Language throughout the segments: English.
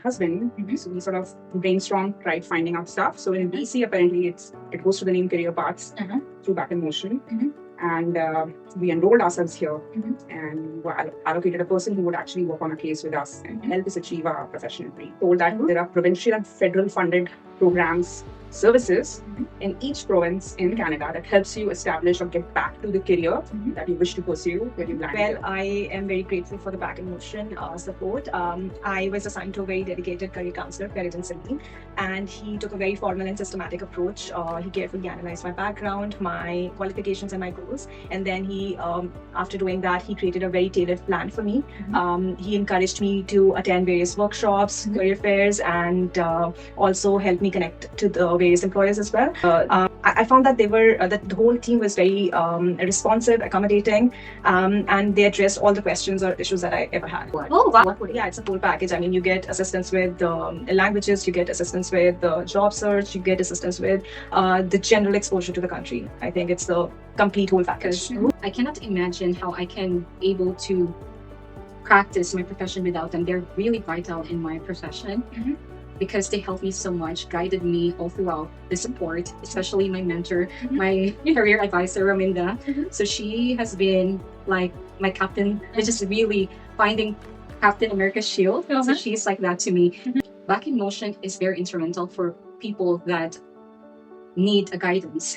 husband. So we sort of brainstormed, tried finding out stuff. So in BC, apparently it goes to the name Career Paths through Back in Motion. And we enrolled ourselves here and were allocated a person who would actually work on a case with us and help us achieve our professional dream. Told that there are provincial and federal funded programs, services in each province in Canada that helps you establish or get back to the career that you wish to pursue when you land. Well, I am very grateful for the Back in Motion support. I was assigned to a very dedicated career counselor, Peridin Singh, and he took a very formal and systematic approach. He carefully analyzed my background, my qualifications, and my goals. And then he, after doing that, he created a very tailored plan for me. He encouraged me to attend various workshops, career fairs, and also helped me connect to the various employers as well. I found that that the whole team was very responsive, accommodating, and they addressed all the questions or issues that I ever had. Oh, wow. Yeah, it's a full package. I mean, you get assistance with languages, you get assistance with the job search, you get assistance with the general exposure to the country. I think it's the complete whole package. I cannot imagine how I can able to practice my profession without them. They're really vital in my profession. Because they helped me so much, guided me all throughout the support, especially my mentor, my career advisor, Raminda. So she has been like my captain, which is really finding Captain America's shield. So she's like that to me. Back in Motion is very instrumental for people that need a guidance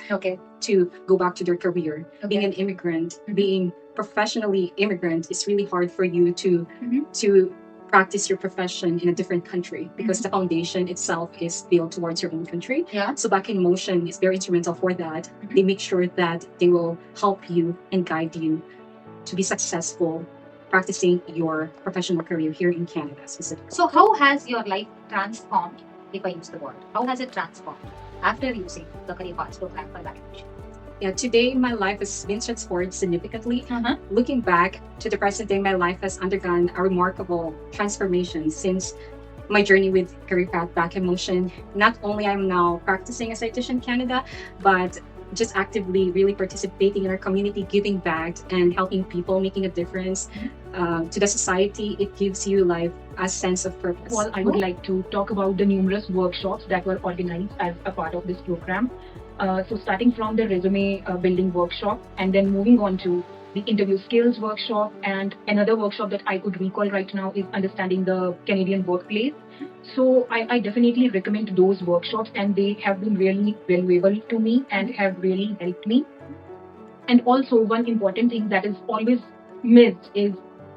to go back to their career. Being an immigrant, being professionally immigrant is really hard for you to practice your profession in a different country because the foundation itself is built towards your own country. So Back in Motion is very instrumental for that. They make sure that they will help you and guide you to be successful practicing your professional career here in Canada specifically. So how has your life transformed, if I use the word? How has it transformed after using the Career Paths program for Back in Motion? Yeah, today my life has been transformed significantly. Looking back to the present day, my life has undergone a remarkable transformation since my journey with Career Path Back in Motion. Not only I'm now practicing as a dietitian in Canada, but just actively really participating in our community, giving back and helping people, making a difference to the society. It gives you like a sense of purpose. Well, I would like to talk about the numerous workshops that were organized as a part of this program. So starting from the resume building workshop and then moving on to the interview skills workshop, and another workshop that I could recall right now is understanding the Canadian workplace. So I definitely recommend those workshops, and they have been really valuable to me and have really helped me. And also one important thing that is always missed is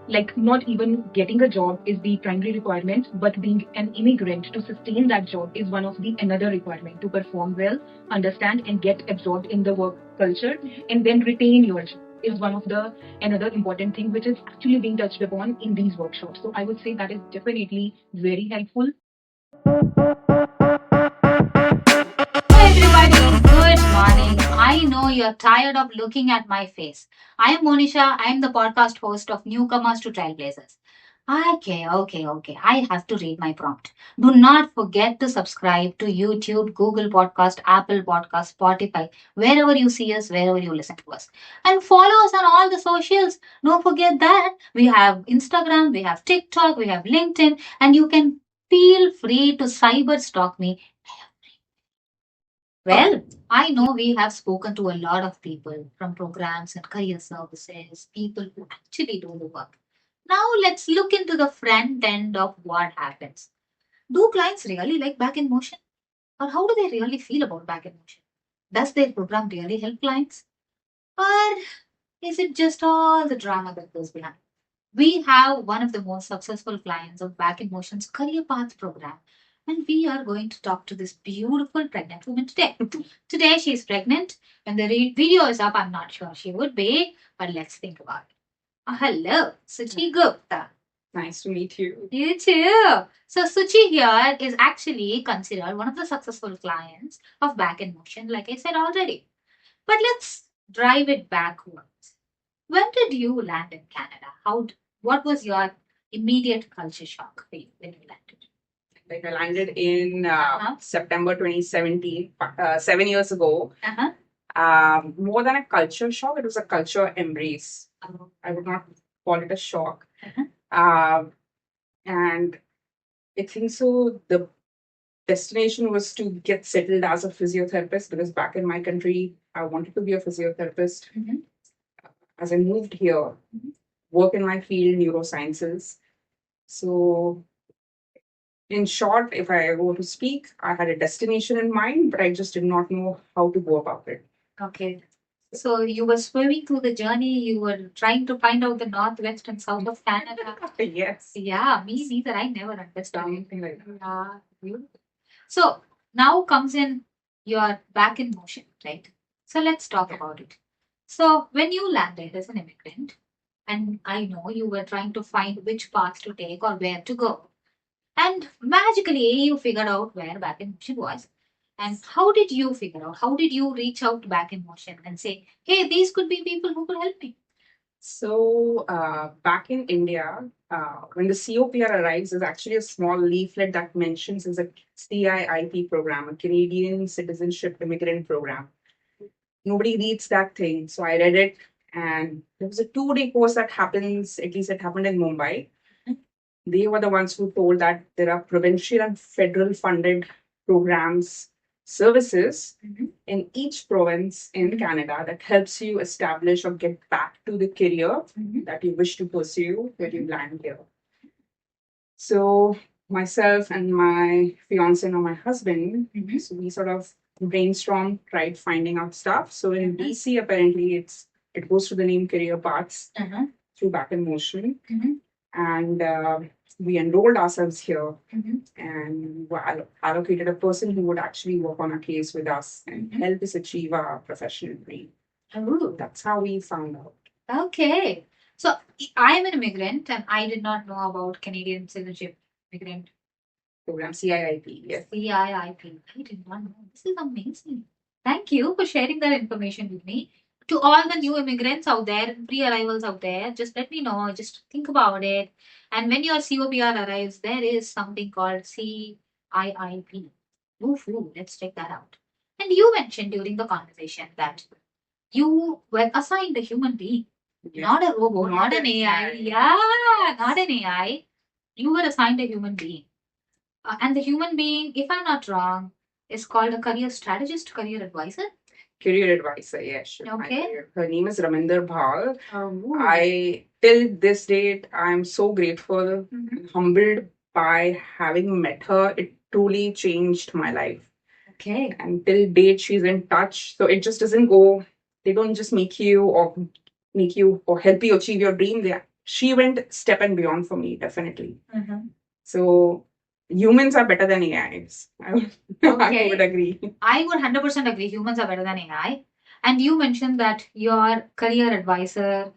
like not even getting a job is the primary requirement, but being an immigrant to sustain that job is one of the another requirement to perform well, understand and get absorbed in the work culture, and then retain your job is one of the another important thing which is actually being touched upon in these workshops. So I would say that is definitely very helpful. Everybody, good morning. I know you're tired of looking at my face. I am Monisha. I am the podcast host of Newcomers to Trailblazers. Okay. I have to read my prompt. Do not forget to subscribe to YouTube, Google Podcast, Apple Podcast, Spotify, wherever you see us, wherever you listen to us. And follow us on all the socials. Don't forget that. We have Instagram, we have TikTok, we have LinkedIn, and you can feel free to cyber stalk me. Well, I know we have spoken to a lot of people from programs and career services, people who actually do the work. Now let's look into the front end of what happens. Do clients really like Back in Motion? Or how do they really feel about Back in Motion? Does their program really help clients? Or is it just all the drama that goes behind? We have one of the most successful clients of Back in Motion's Career Path program. And we are going to talk to this beautiful pregnant woman today. Today she is pregnant. When the video is up, I'm not sure she would be, but let's think about it. Hello, Suchi Gupta. Nice to meet you. You too. So Suchi here is actually considered one of the successful clients of Back in Motion, like I said already. But let's drive it backwards. When did you land in Canada? What was your immediate culture shock for you when you landed? Like I landed in September 2017, 7 years ago. More than a culture shock, it was a culture embrace. I would not call it a shock. And I think so. The destination was to get settled as a physiotherapist because back in my country, I wanted to be a physiotherapist. As I moved here, work in my field, neurosciences. So, in short, if I were to speak, I had a destination in mind, but I just did not know how to go about it. Okay. So you were swimming through the journey. You were trying to find out the northwest and south of Canada. Yes. Yeah, me neither. I never understood. Something like that. Yeah, beautiful. So now comes in your back in motion, right? So let's talk about it. So when you landed as an immigrant, and I know you were trying to find which path to take or where to go, and magically you figured out where back in motion was. And how did you figure out? How did you reach out to back in motion and say, hey, these could be people who could help me? So, back in India, when the COPR arrives, there's actually a small leaflet that mentions it's a CIIP program, a Canadian Citizenship Immigrant Program. Nobody reads that thing. So I read it, and there was a 2-day course that happens, at least it happened in Mumbai. They were the ones who told that there are provincial and federal funded programs, services in each province in Canada that helps you establish or get back to the career that you wish to pursue when you land here. So myself and my fiance and my husband, so we sort of brainstormed, tried finding out stuff. So in BC, apparently it goes to the name career paths through Back in Motion, and we enrolled ourselves here and were allocated a person who would actually work on a case with us and help us achieve our professional dream. Oh, That's how we found out. okay. So I am an immigrant and I did not know about Canadian Citizenship Immigrant Program CIIP, yes. CIIP. I did not know. This is amazing. Thank you for sharing that information with me. To all the new immigrants out there, pre-arrivals out there, just let me know. Just think about it. And when your COPR arrives, there is something called CIIP. Ooh, let's check that out. And you mentioned during the conversation that you were assigned a human being, not a robot, not an AI. Yeah, not an AI. You were assigned a human being. And the human being, if I'm not wrong, is called a career strategist, career advisor. Career advisor, yes. Okay. Her name is Raminder Bhal. Oh. I, till this date, I'm so grateful and humbled by having met her. It truly changed my life. Okay. And till date, she's in touch. So it just doesn't go, they don't just make you or help you achieve your dream. She went step and beyond for me, definitely. So humans are better than AIs. I would agree. I would 100% agree. Humans are better than AI. And you mentioned that your career advisor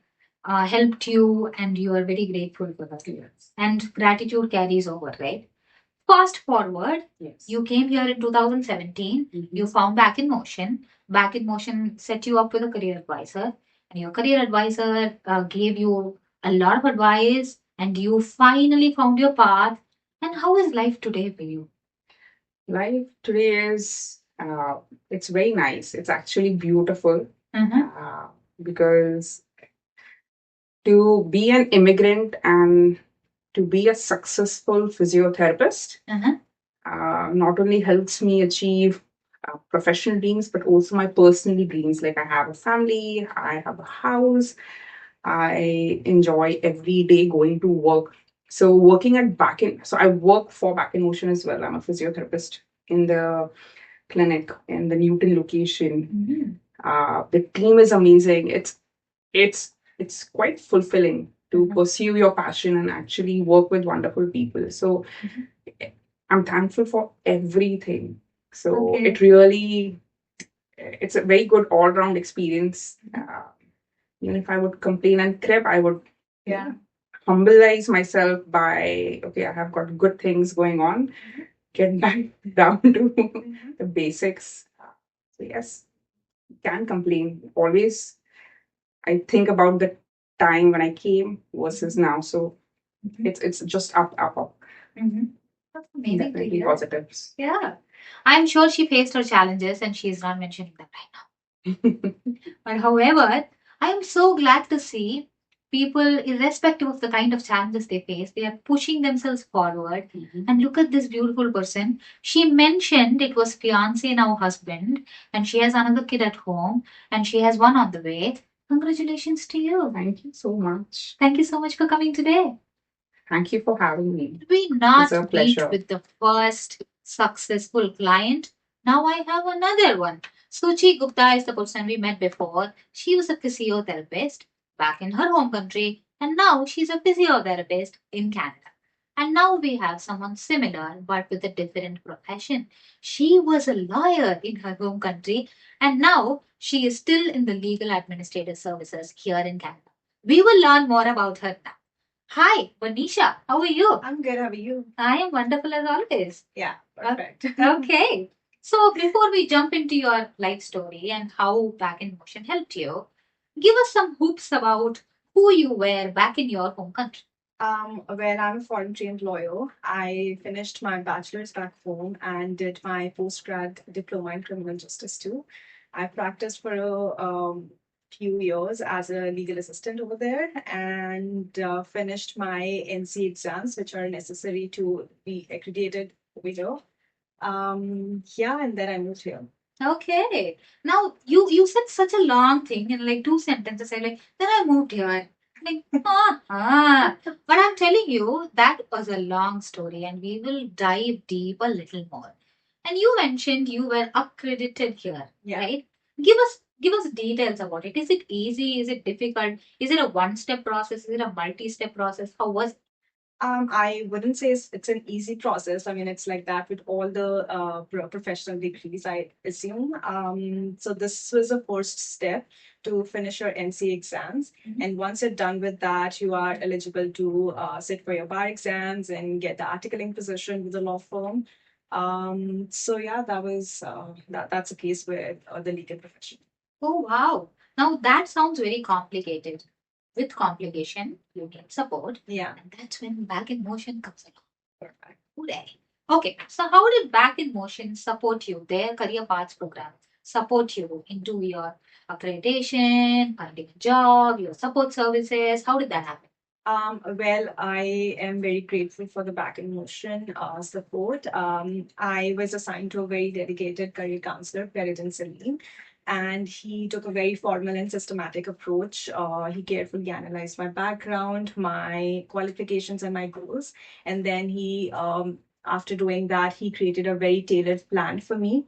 helped you and you are very grateful for that. Yes. And gratitude carries over, right? Fast forward, Yes. you came here in 2017. You found Back in Motion. Back in Motion set you up with a career advisor. And your career advisor gave you a lot of advice. And you finally found your path. And how is life today for you? Life today is, it's very nice. It's actually beautiful because to be an immigrant and to be a successful physiotherapist not only helps me achieve professional dreams, but also my personal dreams. Like I have a family, I have a house, I enjoy every day going to work. So working at so I work for Back in Motion as well. I'm a physiotherapist in the clinic in the Newton location. The team is amazing. It's quite fulfilling to pursue your passion and actually work with wonderful people. So I'm thankful for everything. So it really, it's a very good all-round experience. Even if I would complain and crib, I would humbleize myself by, okay, I have got good things going on. Get back down to the basics. So yes, can't complain. Always, I think about the time when I came versus now. So it's just up. That's amazing. Definitely positives. Yeah. I'm sure she faced her challenges and she's not mentioning them right now. But however, I am so glad to see people, irrespective of the kind of challenges they face, they are pushing themselves forward. And look at this beautiful person. She mentioned it was fiance, now husband, and she has another kid at home, and she has one on the way. Congratulations to you. Thank you so much. Thank you so much for coming today. Thank you for having me. We not It's a meet pleasure. with the first successful client. Now I have another one. Suchi Gupta is the person we met before. She was a physiotherapist back in her home country, and now she's a physiotherapist in Canada. And now we have someone similar but with a different profession. She was a lawyer in her home country, and now she is still in the legal administrative services here in Canada. We will learn more about her now. Hi, Vanisha. How are you? I'm good. How are you? I am wonderful as always. Yeah, perfect. Okay. So before we jump into your life story and how Back in Motion helped you, give us some hoops about who you were back in your home country. Well, I'm a foreign trained lawyer. I finished my bachelor's back home and did my postgrad diploma in criminal justice too. I practiced for a few years as a legal assistant over there and finished my NC exams, which are necessary to be accredited over here. Yeah, and then I moved here. Okay. Now you said such a long thing in like 2 sentences. I like then I moved here. Like But I'm telling you that was a long story, and we will dive deep a little more. And you mentioned you were accredited here, Yeah. right? Give us details about it. Is it easy? Is it difficult? Is it a one-step process? Is it a multi-step process? How was it? I wouldn't say it's an easy process. I mean, it's like that with all the professional degrees, I assume. So this was the first step to finish your NC exams. Mhm. And once you're done with that, you are eligible to sit for your bar exams and get the articling position with a law firm. So yeah, that was that's a case with the legal profession. Oh, wow. Now that sounds very complicated. With complication, you need support. Yeah, And that's when Back in Motion comes along. perfect. Hooray. Okay, so how did Back in Motion support you, their career paths program, support you into your accreditation, finding a job, your support services? How did that happen? Well, I am very grateful for the Back in Motion support. I was assigned to a very dedicated career counselor, President Salim, and he took a very formal and systematic approach. He carefully analyzed my background, my qualifications, and my goals. And then after doing that, he created a very tailored plan for me.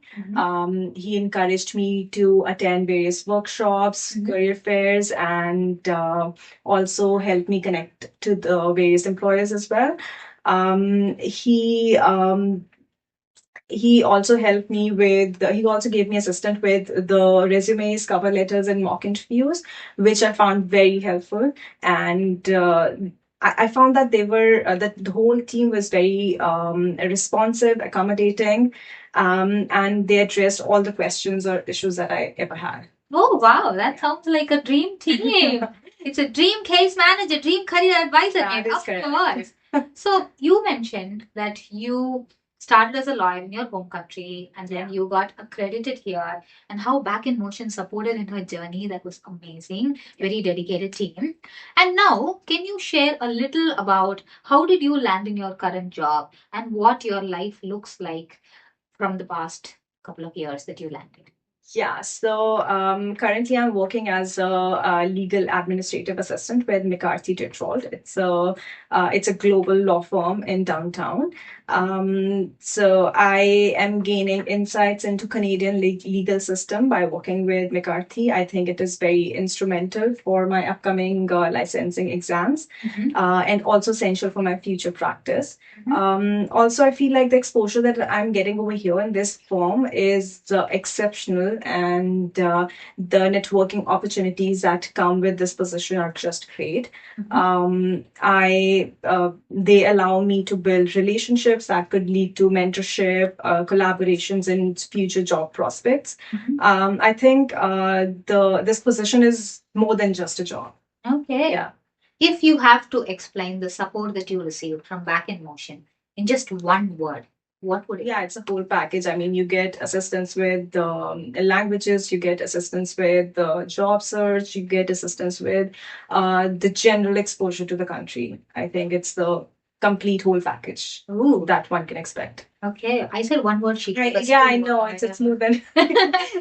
He encouraged me to attend various workshops, Mhm. career fairs, and also helped me connect to the various employers as well. Um, he um, he also helped me with he also gave me assistance with the resumes, cover letters, and mock interviews, which I found very helpful. And I found that they were that the whole team was very responsive, accommodating, and they addressed all the questions or issues that I ever had. Oh, wow, that sounds like a dream team. It's a dream case manager, dream career advisor. That is Of correct. course. So you mentioned that you started as a lawyer in your home country and then Yeah. you got accredited here, and how Back in Motion supported in her journey. That was amazing. Very dedicated team. And now, can you share a little about how did you land in your current job and what your life looks like from the past couple of years that you landed? Yeah, so currently I'm working as a legal administrative assistant with McCarthy Detroit. It's a global law firm in downtown. So I am gaining insights into Canadian legal system by working with McCarthy. I think it is very instrumental for my upcoming licensing exams and also essential for my future practice. Also, I feel like the exposure that I'm getting over here in this firm is exceptional, and the networking opportunities that come with this position are just great. They allow me to build relationships that could lead to mentorship, collaborations, and future job prospects. I think this position is more than just a job. Okay. Yeah. If you have to explain the support that you received from Back in Motion in just one word, What would it Yeah, it's a whole package. I mean, you get assistance with languages, you get assistance with the job search, you get assistance with the general exposure to the country. I think it's the complete whole package Ooh, that one can expect. okay. I said one word. She gave us Yeah, two I know. words. It's more than I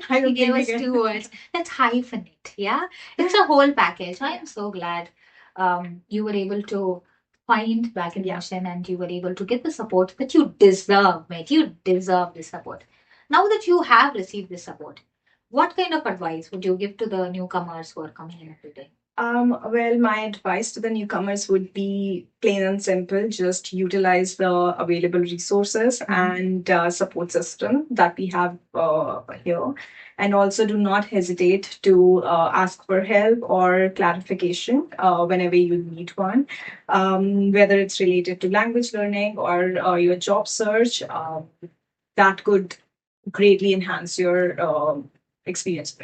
She don't gave think we us can. 2 words. Let's hyphenate. Yeah, it's a whole package. I am so glad you were able to find back in Yeah. motion and you were able to get the support that you deserve, mate. You deserve the support. Now that you have received this support, what kind of advice would you give to the newcomers who are coming in today? Well, my advice to the newcomers would be plain and simple. Just utilize the available resources and support system that we have here. And also do not hesitate to ask for help or clarification whenever you need one, whether it's related to language learning or your job search. That could greatly enhance your experience.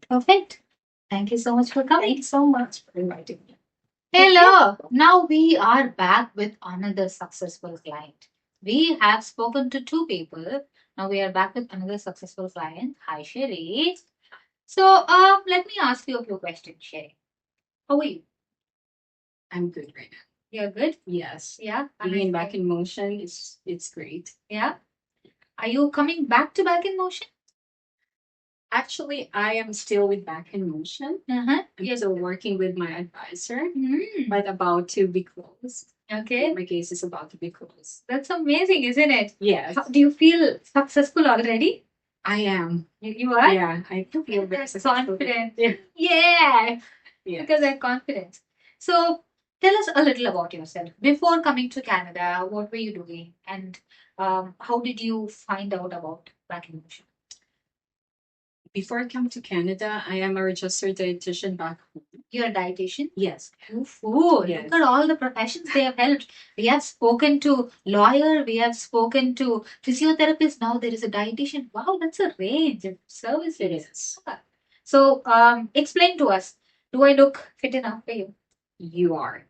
Perfect. Thank you so much for Thank coming. you so much for inviting me. Hello. Now we are back with another successful client. We have spoken to 2 people. Now we are back with another successful client. Hi, Sherry. So, let me ask you a few questions, Sherry. How are you? I'm good right now. You're good. Yes. Yeah. Being back in motion it's great. Yeah. Are you coming back to back in motion? Actually, I am still with Back in Motion. Uh-huh. I'm still working with my advisor, Mm. but about to be closed. Okay. My case is about to be closed. That's amazing, isn't it? Yes, Do you feel successful already? I am. You are? Yeah, I feel very That's successful. confident. Yeah. Yeah. Yeah. Because I have confidence. So tell us a little about yourself. Before coming to Canada, what were you doing? And how did you find out about back in motion? Before I come to Canada, I am a registered dietitian back home. You're a dietitian? Yes. Oh, food. Yes. Look at all the professions they have helped. We have spoken to lawyer, we have spoken to physiotherapist. Now there is a dietitian. Wow, that's a range of services. It is. So explain to us. Do I look fit enough for you? You are.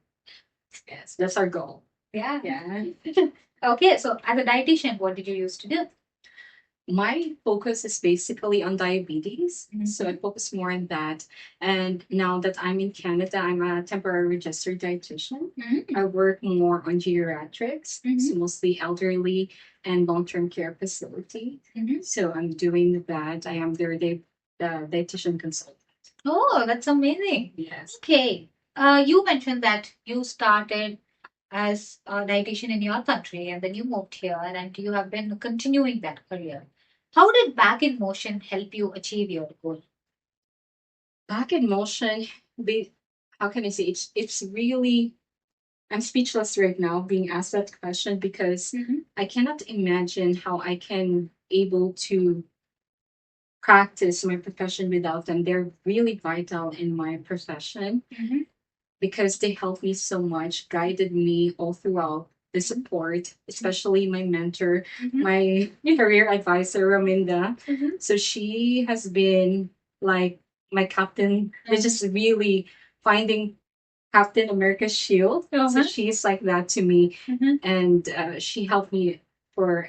Yes, that's our goal. Yeah. Yeah. Okay, so as a dietitian, what did you used to do? My focus is basically on diabetes. Mhm. So I focus more on that. And now that I'm in Canada, I'm a temporary registered dietitian. Mhm. I work more on geriatrics, Mhm. so mostly elderly and long-term care facility. Mhm. So I'm doing that. I am their dietitian consultant. Oh, that's amazing. Yes. Okay. You mentioned that you started as a dietitian in your country and then you moved here and you have been continuing that career. How did Back in Motion help you achieve your goal? Back in motion, how can I say it's really I'm speechless right now being asked that question because Mhm. I cannot imagine how I can able to practice my profession without them. They're really vital in my profession Mhm. because they helped me so much, guided me all throughout the support, especially my mentor, Mhm. my career advisor, Raminda. Mhm. So she has been like my captain, which is really finding Captain America's shield. So Uh-huh. she's like that to me, Mhm. and she helped me for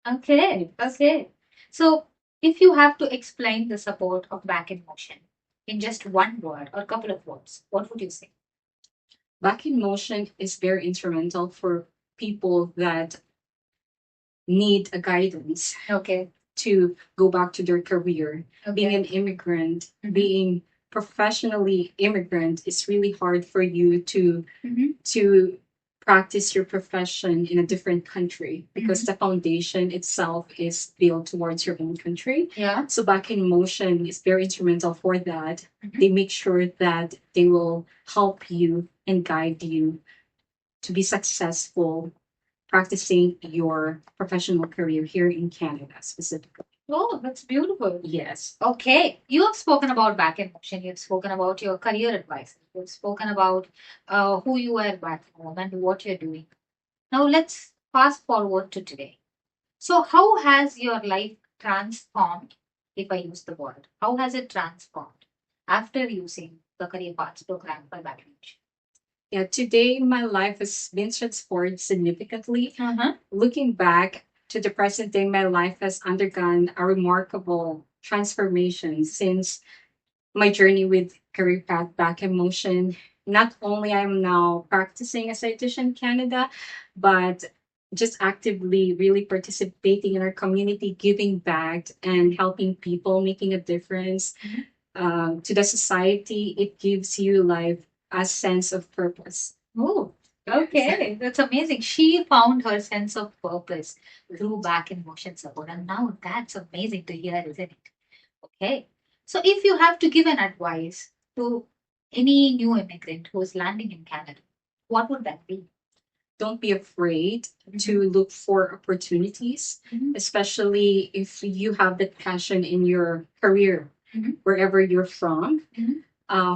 Okay. Okay. So if you have to explain the support of Back in Motion in just one word or a couple of words, what would you say? Back in Motion is very instrumental for people that need a guidance Okay. to go back to their career. Being Okay. an immigrant, Mhm. being professionally immigrant is really hard for you Mhm. to practice your profession in a different country because the foundation itself is built towards your own country. Yeah. So Back in Motion is very instrumental for that. Mhm. They make sure that they will help you and guide you to be successful practicing your professional career here in Canada specifically. Oh, that's beautiful. Yes. Okay, you have spoken about Back in Motion. You've spoken about your career advice. You've spoken about who you are back home and what you're doing. Now let's fast forward to today. So, how has your life transformed? If I use the word, how has it transformed after using the Career Paths program by Back in Motion? Yeah, today my life has been transformed significantly. Uh-huh. Looking back to the present day, my life has undergone a remarkable transformation since my journey with career path back in motion. Not only I'm now practicing as a dietitian in Canada, but just actively really participating in our community, giving back and helping people, making a difference to the society. It gives you like a sense of purpose. Oh, okay. That's amazing. She found her sense of purpose through back in motion support. And now that's amazing to hear, isn't it? Okay. So if you have to give an advice to any new immigrant who is landing in Canada, what would that be? Don't be afraid to look for opportunities, Mhm. especially if you have the passion in your career, Mhm. wherever you're from. Mhm.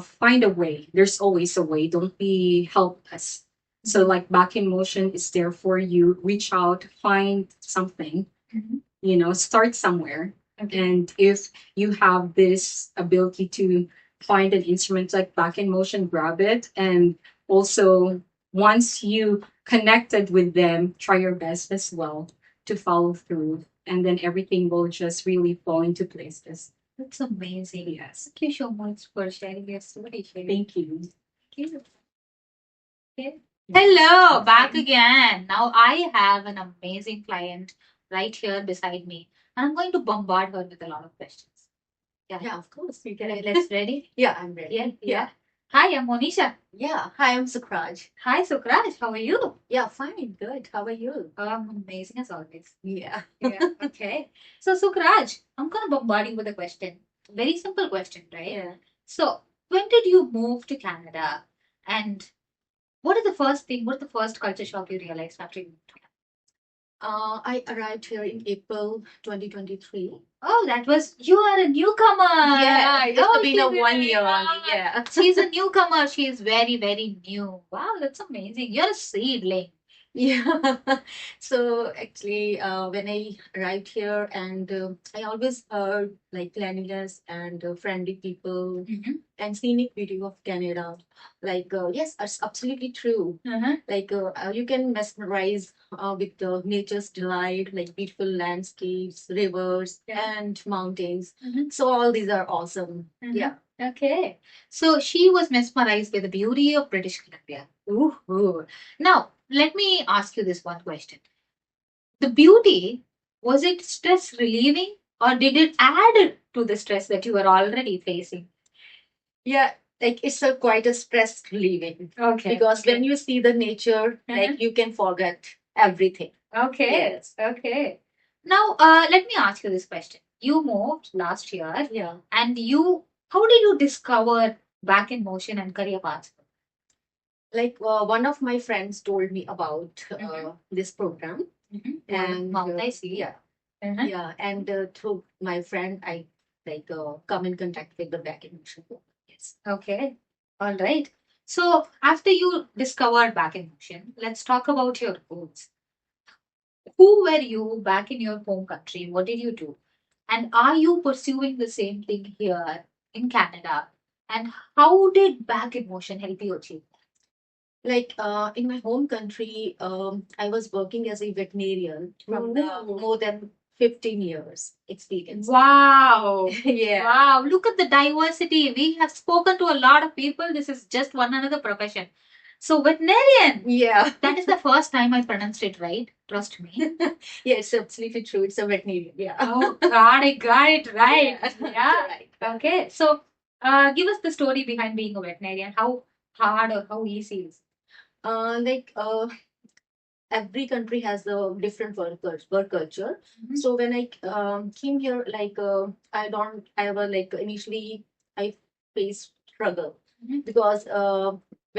Find a way. There's always a way. Don't be helpless. So, like Back in Motion is there for you. Reach out, find something, Mhm. start somewhere. Okay. And if you have this ability to find an instrument like Back in Motion, grab it. And also, once you connected with them, try your best as well to follow through. And then everything will just really fall into places. That's amazing. Yes. Thank you so much for sharing your story, Sherry. Thank you. Thank you. Okay. Hello, back again. Now I have an amazing client right here beside me, and I'm going to bombard her with a lot of questions. Yeah, of course. You Okay, can. let's ready? Yeah, I'm ready. Yeah. Hi, I'm Monisha. Yeah. Hi, I'm Sukraj. Hi, Sukraj. How are you? Yeah, fine. Good. How are you? I'm amazing as always. Yeah. Yeah. Okay. So, Sukraj, I'm gonna bombard you with a question. Very simple question, right? Yeah. So, when did you move to Canada? And what is the first thing? What's the first culture shock you realized after you moved? I arrived here in April 2023. Oh, that was you are a newcomer. Yeah, it's Oh, been a she's 1 year very- only. Yeah. She's a newcomer. She is very, very new. Wow, that's amazing. You're a seedling. Yeah. So actually, when I arrived here, and I always heard like cleanliness and friendly people Mhm. and scenic beauty of Canada. Like, yes, it's absolutely true. Uh-huh. Like, you can mesmerize with the nature's delight, like beautiful landscapes, rivers, Yeah. and mountains. Mhm. So all these are awesome. Mhm. Yeah. Okay. So she was mesmerized by the beauty of British Columbia. Ooh. Now, let me ask you this one question. The beauty, was it stress relieving or did it add to the stress that you were already facing? Yeah, like it's a quite a stress relieving Okay. because when you see the nature, like you can forget everything. Okay. Yes. Okay. Now, let me ask you this question. You moved last year Yeah. and how did you discover Back in Motion and career paths? Like one of my friends told me about this program, and Wow, I see. yeah, Uh-huh. yeah, and through my friend, I like come in contact with the back in motion program. Yes. Okay. All right. So after you discovered Back in Motion, let's talk about your goals. Who were you back in your home country? What did you do? And are you pursuing the same thing here in Canada? And how did Back in Motion help you achieve Like in my home country, I was working as a veterinarian from the Ooh. more than 15 years experience. Wow. Yeah. Wow. Look at the diversity. We have spoken to a lot of people. This is just one another profession. So, veterinarian. Yeah. That is the first time I pronounced it right. Trust me. Yeah, it's absolutely true. It's a veterinarian. Yeah. Oh, God, I got it right. Yeah. Right. Okay. So, give us the story behind being a veterinarian. How hard or how easy is it? Like every country has the different work culture. Mhm. So when I came here, like I ever like initially I faced struggle Mhm. because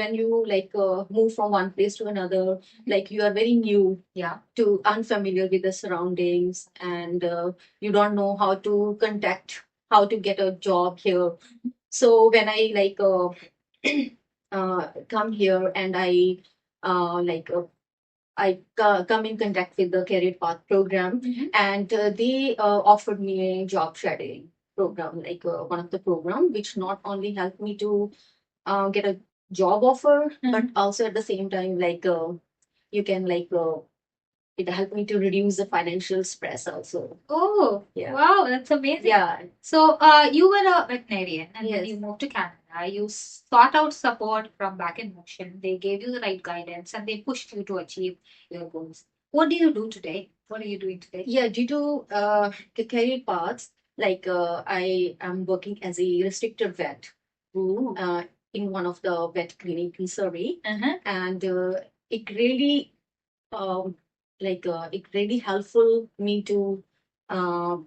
when you like move from one place to another, like you are very new Yeah. to unfamiliar with the surroundings, and you don't know how to contact, how to get a job here. So when I like come here and I like come in contact with the career path program, Mhm. and they offered me a job shadowing program, like one of the program which not only helped me to get a job offer, but also at the same time, you can it helped me to reduce the financial stress also. Oh, Yeah. wow, that's amazing. Yeah. So, you were a veterinarian and then Yes. you moved to Canada. You sought out support from Back in Motion. They gave you the right guidance and they pushed you to achieve your goals. What do you do today? What are you doing today? Yeah, due to the career paths, I am working as a restricted vet in one of the vet clinic in Surrey, and it really um, it really helpful me to uh,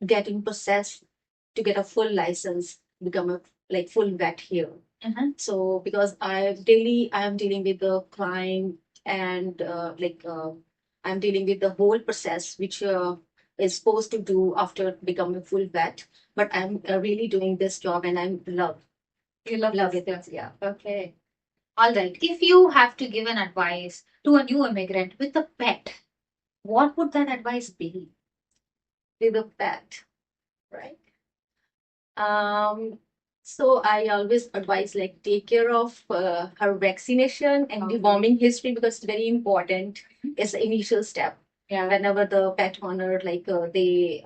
get in process to get a full license, become a full vet here. So because I am dealing with the client and I'm dealing with the whole process which is supposed to do after becoming a full vet. But I'm really doing this job and I'm love. You love it. Yeah. Okay. All right. If you have to give an advice to a new immigrant with a pet, what would that advice be? With a pet, right? So I always advise take care of her vaccination and deworming history because it's very important. It's the initial step. Yeah. Whenever the pet owner they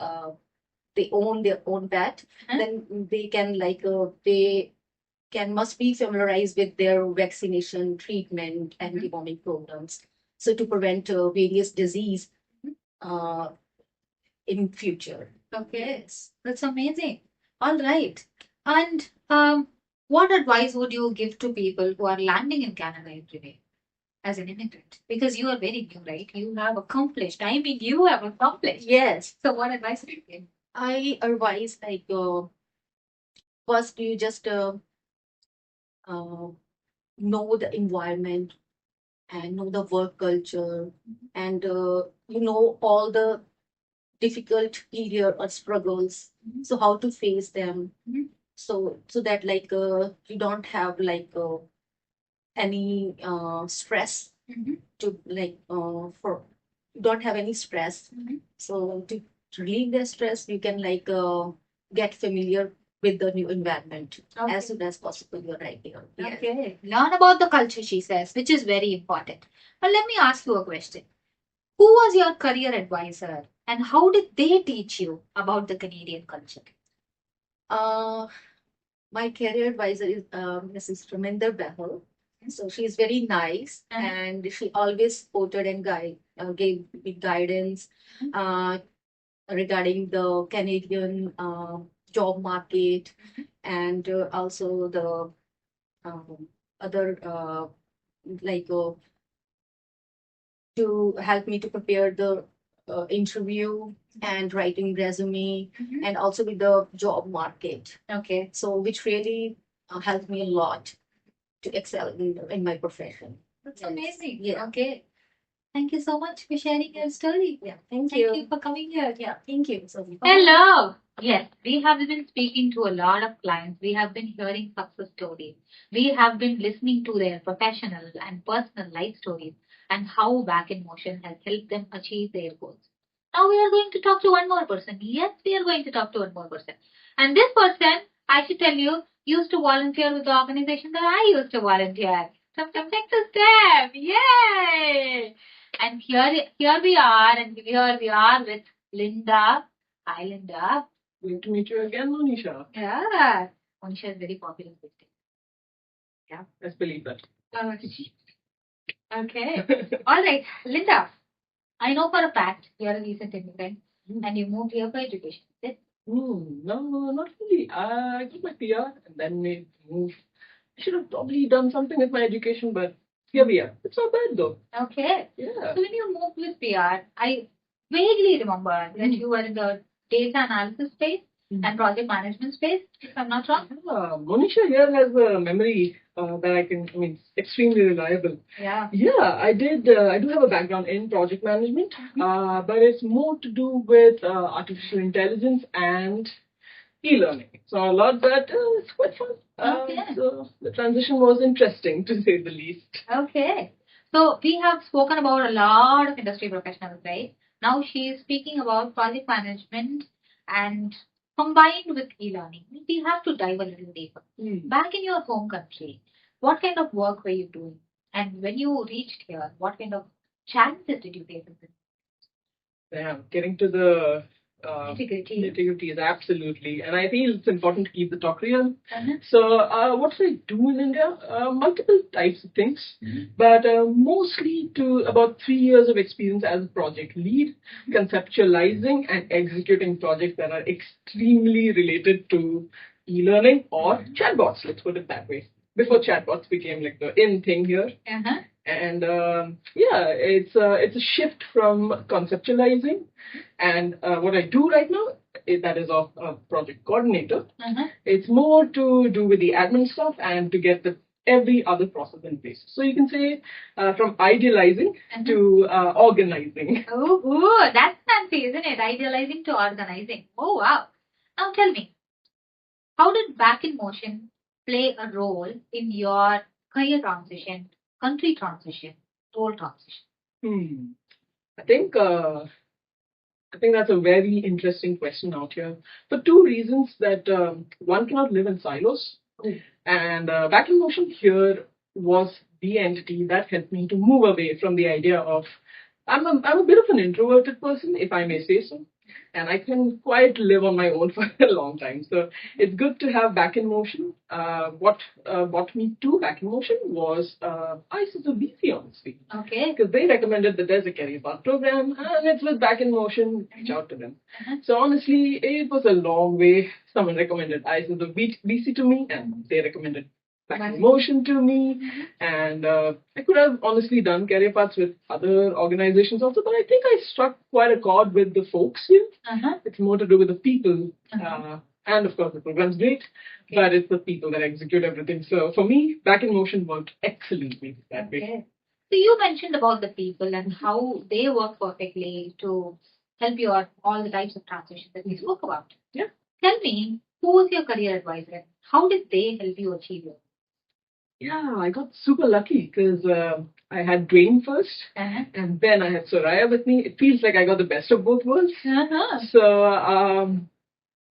own their own pet, then they can must be familiarized with their vaccination, treatment, and deworming programs. So to prevent various disease uh, in future. Okay. Yes. That's amazing. All right. And what advice would you give to people who are landing in Canada every day as an immigrant? Because you are very new, right? You have accomplished. I mean, you have accomplished. Yes. So what advice would you give? I advise first you just know the environment and know the work culture and you know all the difficult period or struggles. So how to face them. So that you don't have any stress to for you don't have any stress. So to relieve the stress, you can get familiar with the new environment as soon as possible. You're right here. Yes. Okay. Learn about the culture, she says, which is very important. But let me ask you a question. Who was your career advisor and how did they teach you about the Canadian culture? My career advisor is Mrs. Treminder Behel. So she's very nice and she always supported and gave me guidance regarding the Canadian job market and also the other to help me to prepare the interview and writing resume and also with the job market. Okay. So which really helped me a lot to excel in my profession. That's Yes. amazing. Yeah. Okay. Thank you so much for sharing your story. Yeah. Thank you for coming here. Yeah. Thank you. So Hello. Yes, we have been speaking to a lot of clients. We have been hearing success stories. We have been listening to their professional and personal life stories and how Back in Motion has helped them achieve their goals. Now we are going to talk to one more person. Yes, we are going to talk to one more person. And this person, I should tell you, used to volunteer with the organization that I used to volunteer. From Texas Tech. Yay! And here we are, and here we are with Linda. Hi, Linda. Good to meet you again, Monisha. Yeah. Monisha is very popular with it. Yeah, let's believe that. Okay. All right. Linda, I know for a fact you're a recent immigrant and you moved here for education. Is it? No, not really. I got my PR and then we moved. I should have probably done something with my education, but here we are. It's not bad though. Okay. Yeah. So when you moved with PR, I vaguely remember that you were in the data analysis space and project management space, if I'm not wrong. Monisha here has a memory that it's extremely reliable. Yeah. Yeah, I did. I do have a background in project management, but it's more to do with artificial intelligence and e-learning. So a lot that it's quite fun. Okay. So the transition was interesting to say the least. Okay. So we have spoken about a lot of industry professionals, right? Now she is speaking about project management and combined with e-learning. We have to dive a little deeper. Back in your home country, What kind of work were you doing? And when you reached here, what kind of challenges did you face in this? Yeah, getting to the Nitty-gritty. nitty-gritty is absolutely, and I feel it's important to keep the talk real. Uh-huh. So, what do I do in India? Multiple types of things, but mostly to about 3 years of experience as a project lead, conceptualizing and executing projects that are extremely related to e-learning or chatbots. Let's put it that way. Before chatbots became like the in thing here. Uh-huh. And yeah, it's a shift from conceptualizing, and what I do right now that is of a project coordinator. Uh-huh. It's more to do with the admin stuff and to get every other process in place. So you can say from idealizing to organizing. Oh, that's fancy, isn't it? Idealizing to organizing. Oh, wow. Now tell me, how did Back in Motion play a role in your career transition, country transition, role transition? I think that's a very interesting question out here for two reasons. That one cannot live in silos, and Back in Motion here was the entity that helped me to move away from the idea of I'm a bit of an introverted person, if I may say so, and I can quite live on my own for a long time. So it's good to have Back in Motion. What brought me to Back in Motion was ICE's VC, honestly. Okay. Because they recommended that there's a career path program and it's with Back in Motion, reach out to them. So honestly, it was a long way. Someone recommended ICE as a VC to me and they recommended Back in Motion to me. And I could have honestly done career paths with other organizations also, but I think I struck quite a chord with the folks here. It's more to do with the people. And of course, the program's great, but it's the people that execute everything. So for me, Back in Motion worked excellently that way. So you mentioned about the people and how they work perfectly to help you on all the types of transitions that we spoke about. Yeah. Tell me, who was your career advisor? How did they help you achieve it? Yeah, I got super lucky because I had Dwayne first, and then I had Soraya with me. It feels like I got the best of both worlds. So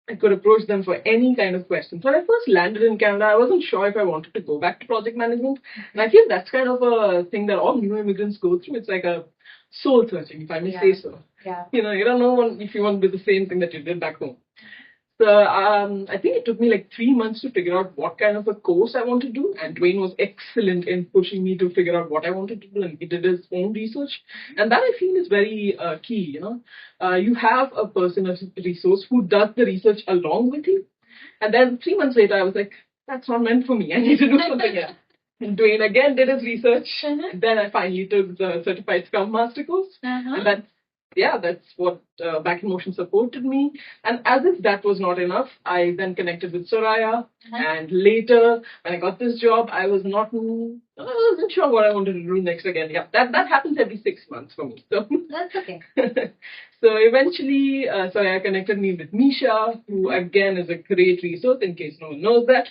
I could approach them for any kind of questions. When I first landed in Canada, I wasn't sure if I wanted to go back to project management. And I feel that's kind of a thing that all new immigrants go through. It's like a soul searching, if I may say so. Yeah. You don't know if you want to do the same thing that you did back home. So I think it took me like 3 months to figure out what kind of a course I wanted to do. And Dwayne was excellent in pushing me to figure out what I wanted to do. And he did his own research. And that I feel is very key, You have a person, a resource who does the research along with you. And then 3 months later, I was like, that's not meant for me. I need to do something else. And Dwayne again did his research. Then I finally took the Certified Scrum Master course. And that's what Back in Motion supported me. And as if that was not enough, I then connected with Soraya. And later, when I got this job, I wasn't sure what I wanted to do next again. Yeah, that happens every 6 months for me. So that's okay. So eventually, Soraya connected me with Misha, who again is a great resource in case no one knows that.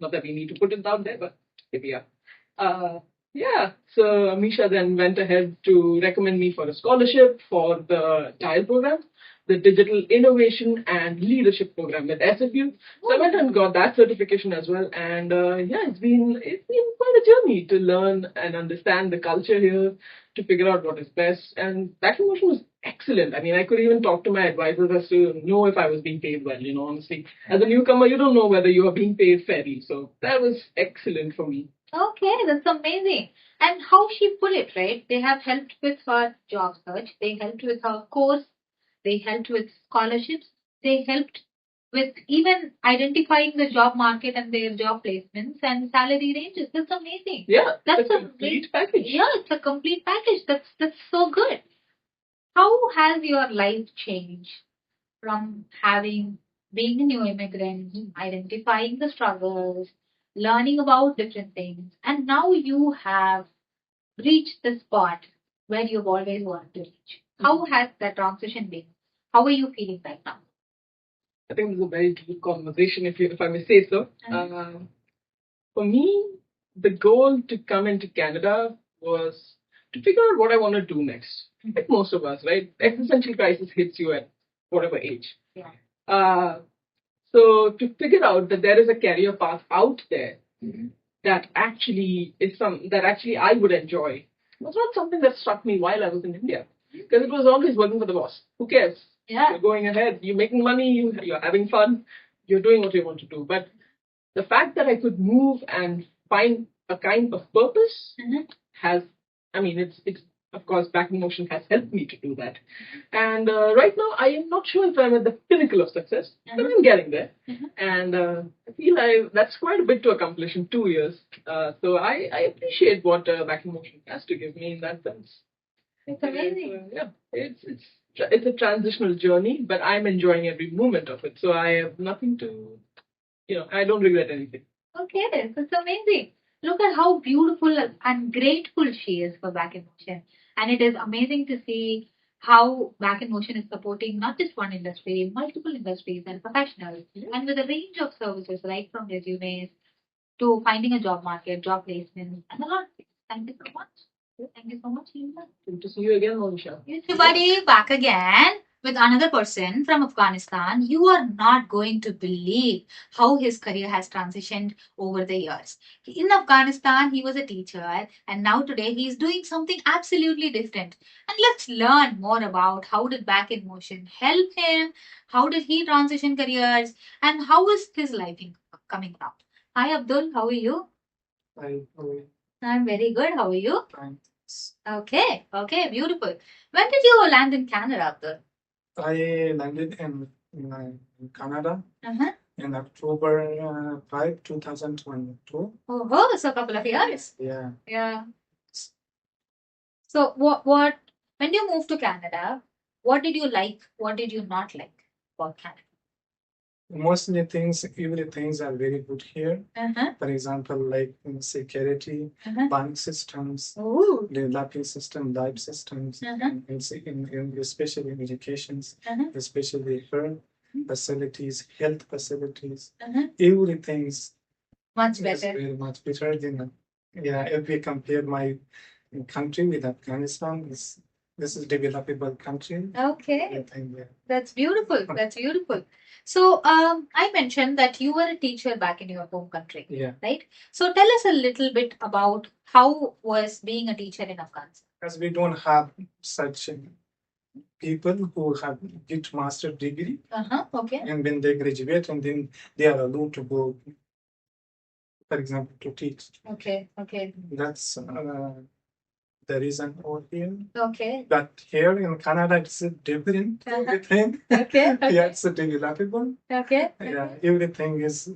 Not that we need to put it down there, but here we are. Yeah, so Misha then went ahead to recommend me for a scholarship for the TILE program, the Digital Innovation and Leadership Program with SFU. So I went and got that certification as well. And it's been quite a journey to learn and understand the culture here, to figure out what is best. And Back in Motion was excellent. I mean, I could even talk to my advisors as to know if I was being paid well, honestly. As a newcomer, you don't know whether you are being paid fairly. So that was excellent for me. Okay, that's amazing. And how she put it, right? They have helped with her job search. They helped with her course. They helped with scholarships. They helped with even identifying the job market and their job placements and salary ranges. That's amazing. Yeah, that's a complete package. Yeah, it's a complete package. That's so good. How has your life changed from being a new immigrant, identifying the struggles, learning about different things, and now you have reached the spot where you've always wanted to reach? How has that transition been? How are you feeling right now? I think this is a very deep conversation, if I may say so. For me, the goal to come into Canada was to figure out what I want to do next. Like most of us, right? Existential crisis hits you at whatever age. Yeah. So to figure out that there is a career path out there, that actually I would enjoy was not something that struck me while I was in India. Because it was always working for the boss. Who cares? Yeah. You're going ahead, you're making money, you're having fun, you're doing what you want to do. But the fact that I could move and find a kind of purpose has, I mean, it's of course, back in motion has helped me to do that. And right now, I am not sure if I'm at the pinnacle of success, but I'm getting there. And I feel that's quite a bit to accomplish in 2 years. So I appreciate what back in motion has to give me in that sense. It's amazing. Yeah, it's a transitional journey, but I'm enjoying every moment of it. So I have nothing to, I don't regret anything. Okay, that's amazing. Look at how beautiful and grateful she is for Back in Motion. And it is amazing to see how Back in Motion is supporting not just one industry, multiple industries and professionals. And with a range of services, right from resumes to finding a job market, job placement, and a lot of things. Thank you so much. Thank you so much, Neema. Good to see you again, Monisha. Everybody, back again with another person from Afghanistan. You are not going to believe how his career has transitioned over the years. In Afghanistan, he was a teacher, and now today he is doing something absolutely different. And let's learn more about how did Back in Motion help him, how did he transition careers, and how is his life coming out. Hi, Abdul. How are you? Hi, how are you? I'm very good. How are you? Fine. Okay, beautiful. When did you land in Canada, Abdul? I landed in Canada Uh-huh. in October 5, 2022. Oh, so a couple of years. Yeah. Yeah. So when you moved to Canada, what did you like? What did you not like about Canada? Mostly everything are very good here. Uh-huh. For example, like in security, Uh-huh. bank systems, Ooh. developing system, life systems, Uh-huh. especially in educations, Uh-huh. especially health facilities, health facilities, Uh-huh. everything's Much is better. very much better than if we compare my country with Afghanistan, this is developable country. Okay. Everything, yeah. That's beautiful. That's beautiful. So I mentioned that you were a teacher back in your home country. Yeah. Right? So tell us a little bit about how was being a teacher in Afghanistan. Because we don't have such people who have get master degree, Uh-huh. Okay. and when they graduate, and then they are allowed to go, for example, to teach. Okay. That's the reason over here. Okay. But here in Canada, it's a different everything. Okay. Yeah, it's a developable. Okay. Yeah, everything is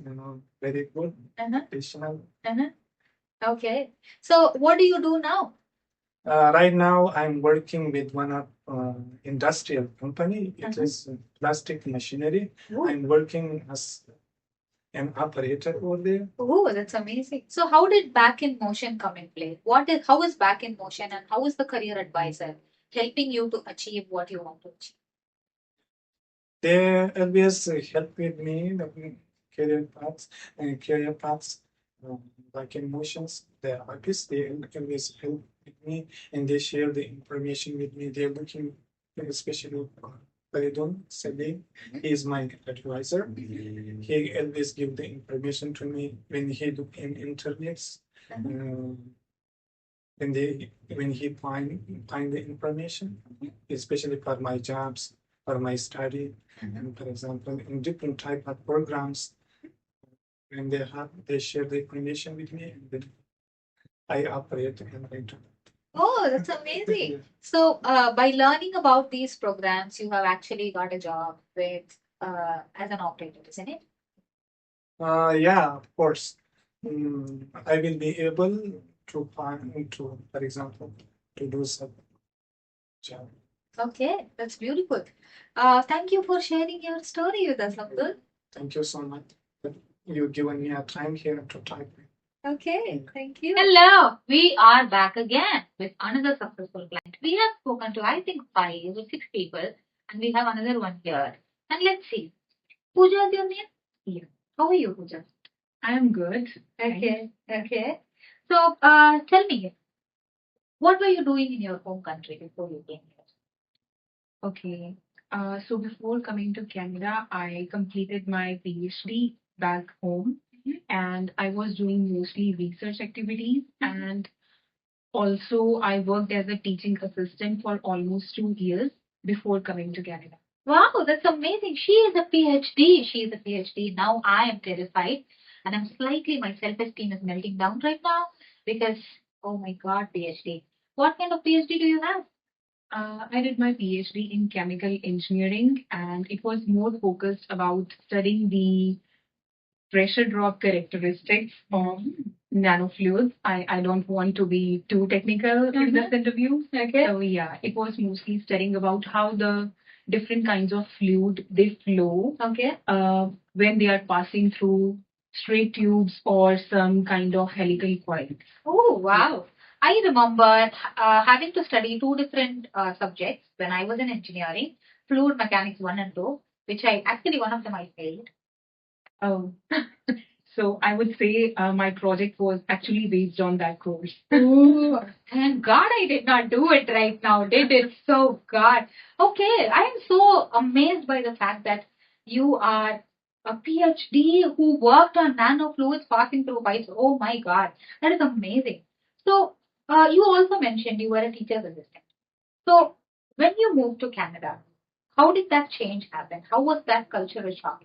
very good. Uh-huh. Additional. Uh-huh. Okay. So what do you do now? Right now, I'm working with one of industrial company. It is plastic machinery. Ooh. I'm working as an operator over there. Oh, that's amazing. So how did Back in Motion come in play? How is Back in Motion and how is the career advisor helping you to achieve what you want to achieve? They always help with me the career paths like emotions. The artists, they always help with me and they share the information with me. They're looking especially Paridon Sebe. He is my advisor. He always give the information to me when he do in internets. When he find the information, especially for my jobs, for my study, and for example, in different type of programs, when they share the information with me, and then I operate and I do. Oh, that's amazing. So by learning about these programs, you have actually got a job with as an operator, isn't it? Yeah, of course. I will be able to for example, to do some job. Okay, that's beautiful. Thank you for sharing your story with us, Abdul. Thank you so much. You've given me a time here to type. Okay, thank you. Hello, we are back again with another successful client. We have spoken to, I think, 5 or 6 people, and we have another one here. And let's see. Pooja is your name? Yeah. How are you, Pooja? I am good. Okay. So, tell me, what were you doing in your home country before you came here? Okay. So before coming to Canada, I completed my PhD back home and I was doing mostly research activities, and also I worked as a teaching assistant for almost 2 years before coming to Canada. Wow, that's amazing. She is a PhD. She is a PhD. Now I am terrified. And I'm slightly, my self esteem is melting down right now because, oh my God, PhD. What kind of PhD do you have? I did my PhD in chemical engineering, and it was more focused about studying the pressure drop characteristics of nanofluids. I don't want to be too technical in this interview. Okay. So yeah, it was mostly studying about how the different kinds of fluid they flow Okay. when they are passing through straight tubes or some kind of helical coils. Oh, wow. I remember having to study two different subjects when I was in engineering, fluid mechanics 1 and 2, which I actually, one of them I failed. Oh, so I would say my project was actually based on that course. Ooh, thank God I did not do it right now, did it? So, God. Okay, I am so amazed by the fact that you are a PhD who worked on nanofluids passing through pipes. Oh my God, that is amazing. So, you also mentioned you were a teacher's assistant. So, when you moved to Canada, how did that change happen? How was that cultural shock?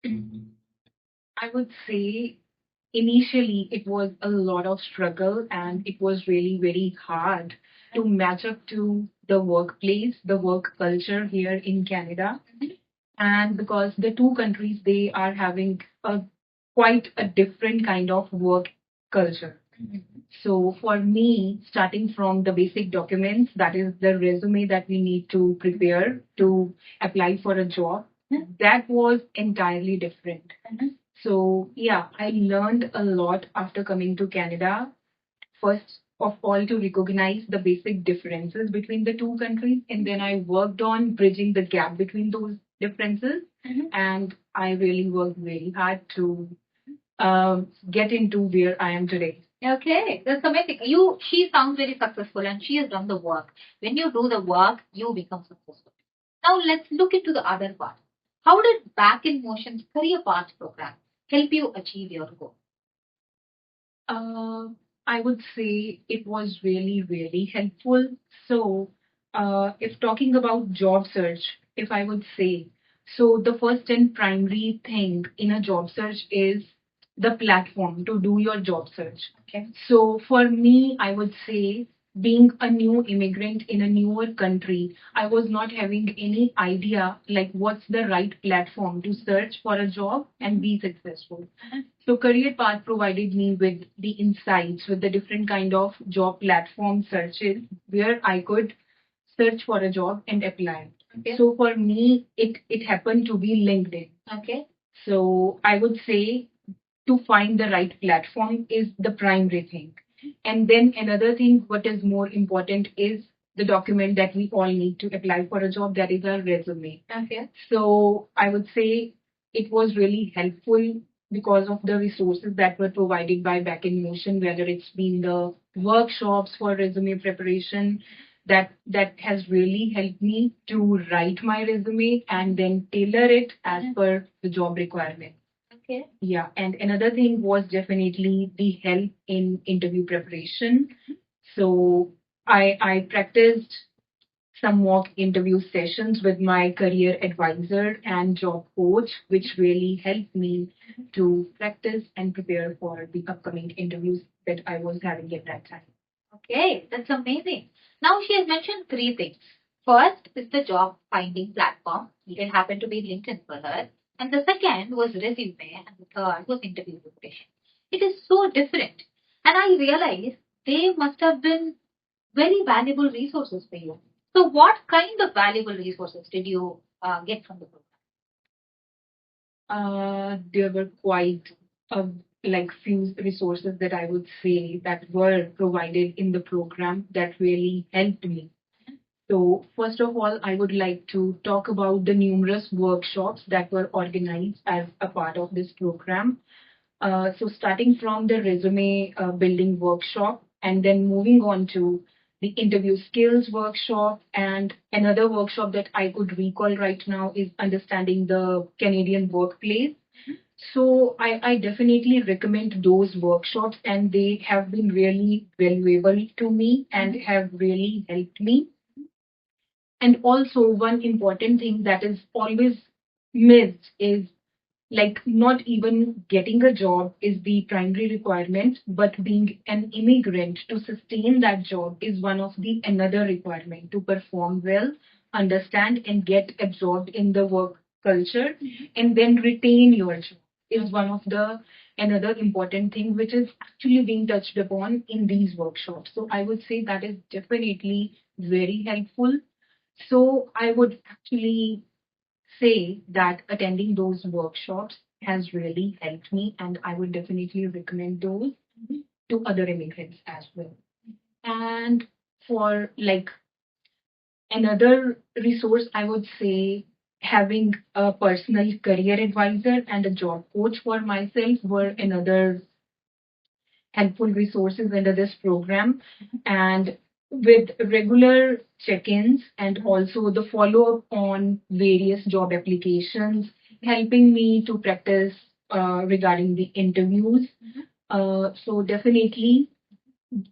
I would say initially it was a lot of struggle and it was really very hard to match up to the workplace, the work culture here in Canada. And because the two countries, they are having a quite a different kind of work culture. So for me, starting from the basic documents, that is the resume that we need to prepare to apply for a job, that was entirely different. So yeah, I learned a lot after coming to Canada. First of all, to recognize the basic differences between the two countries, and then I worked on bridging the gap between those differences. And I really worked really hard to get into where I am today. Okay, that's amazing. She sounds very successful and she has done the work. When you do the work, you become successful. Now let's look into the other part. How did Back in Motion's Career Path program help you achieve your goal? I would say it was really, really helpful. So, if talking about job search, if I would say, so the first and primary thing in a job search is the platform to do your job search. Okay. So, for me, I would say being a new immigrant in a newer country, I was not having any idea like what's the right platform to search for a job and be successful. So Career Path provided me with the insights with the different kind of job platform searches where I could search for a job and apply. Okay. So for me, it happened to be LinkedIn. Okay. So I would say to find the right platform is the primary thing. And then another thing, what is more important is the document that we all need to apply for a job, that is our resume. Okay. So I would say it was really helpful because of the resources that were provided by Back in Motion, whether it's been the workshops for resume preparation, that has really helped me to write my resume and then tailor it as per the job requirement. Okay. Yeah, and another thing was definitely the help in interview preparation. So I practiced some mock interview sessions with my career advisor and job coach, which really helped me to practice and prepare for the upcoming interviews that I was having at that time. Okay, that's amazing. Now she has mentioned three things. First is the job finding platform. It happened to be LinkedIn for her. And the second was resume, and the third was interview preparation. It is so different. And I realized they must have been very valuable resources for you. So, what kind of valuable resources did you get from the program? There were quite like few resources that I would say that were provided in the program that really helped me. So first of all, I would like to talk about the numerous workshops that were organized as a part of this program. So starting from the resume building workshop and then moving on to the interview skills workshop, and another workshop that I could recall right now is understanding the Canadian workplace. So I definitely recommend those workshops, and they have been really valuable to me and have really helped me. And also, one important thing that is always missed is like not even getting a job is the primary requirement, but being an immigrant to sustain that job is one of the another requirement to perform well, understand and get absorbed in the work culture, and then retain your job is one of the another important thing which is actually being touched upon in these workshops. So I would say that is definitely very helpful. So I would actually say that attending those workshops has really helped me, and I would definitely recommend those to other immigrants as well. And for like another resource, I would say having a personal career advisor and a job coach for myself were another helpful resources under this program. And with regular check-ins and also the follow-up on various job applications, helping me to practice regarding the interviews. So definitely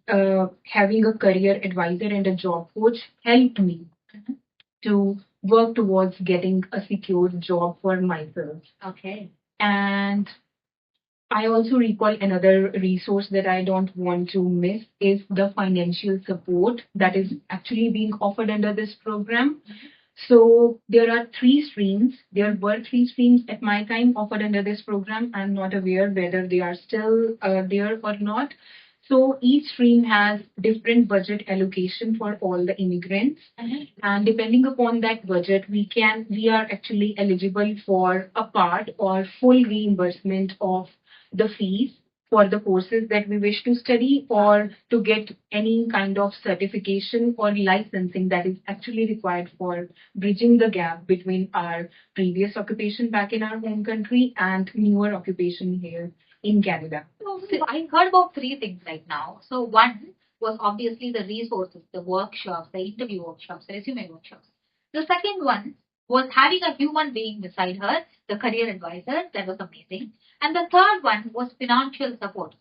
having a career advisor and a job coach helped me to work towards getting a secure job for myself. Okay. And I also recall another resource that I don't want to miss is the financial support that is actually being offered under this program. So there are three streams. There were three streams at my time offered under this program. I'm not aware whether they are still there or not. So each stream has different budget allocation for all the immigrants, and depending upon that budget, we are actually eligible for a part or full reimbursement of the fees for the courses that we wish to study or to get any kind of certification or licensing that is actually required for bridging the gap between our previous occupation back in our home country and newer occupation here in Canada. So I heard about three things right now. So one was obviously the resources, the workshops, the interview workshops, the resume workshops. The second one was having a human being beside her, the career advisor. That was amazing. And the third one was financial support.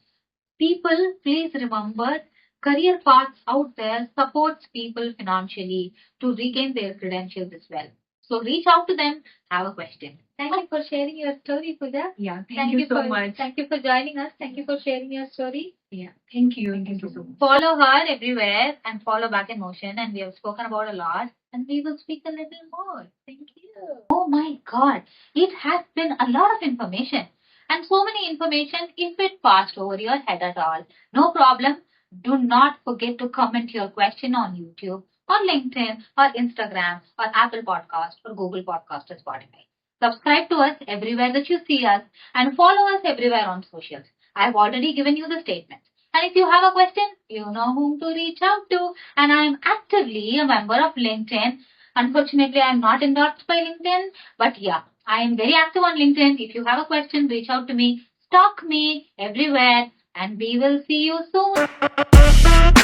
People, please remember, career paths out there supports people financially to regain their credentials as well. So reach out to them, have a question. Thank you for sharing your story, Pooja. Yeah, thank you so much. Thank you for joining us. Thank you for sharing your story. Yeah, thank you. Thank you so much. Follow her everywhere and follow Back in Motion. And we have spoken about a lot, and we will speak a little more. Thank you. Oh my God, it has been a lot of information, and so many information. If it passed over your head at all, no problem. Do not forget to comment your question on YouTube, on LinkedIn, or Instagram, or Apple Podcast, or Google Podcast, or Spotify. Subscribe to us everywhere that you see us, and follow us everywhere on socials. I've already given you the statements. And if you have a question, you know whom to reach out to. And I am actively a member of LinkedIn. Unfortunately, I am not endorsed by LinkedIn. But yeah, I am very active on LinkedIn. If you have a question, reach out to me. Stalk me everywhere. And we will see you soon.